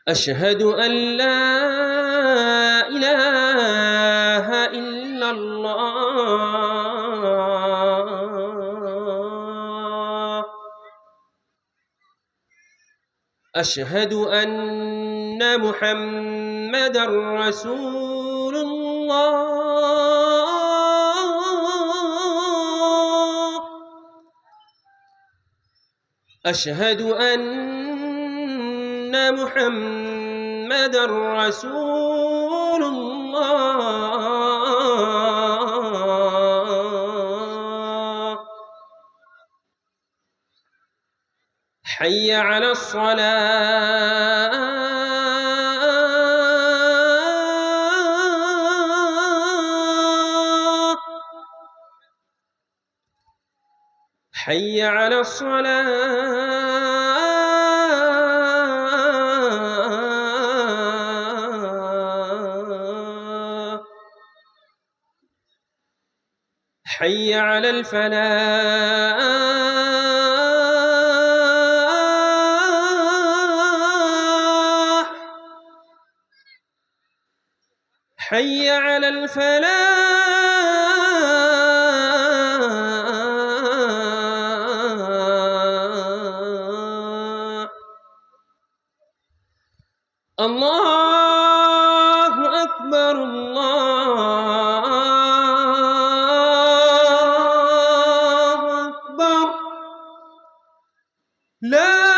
أشهد أن لا إله إلا الله. أشهد أن محمدًا رسول الله. أشهد أن محمدًا رسول الله. حي على الصلاة. حي على الصلاة. حي على الفلاح. حي على الفلاح. الله أكبر الله أكبر. لا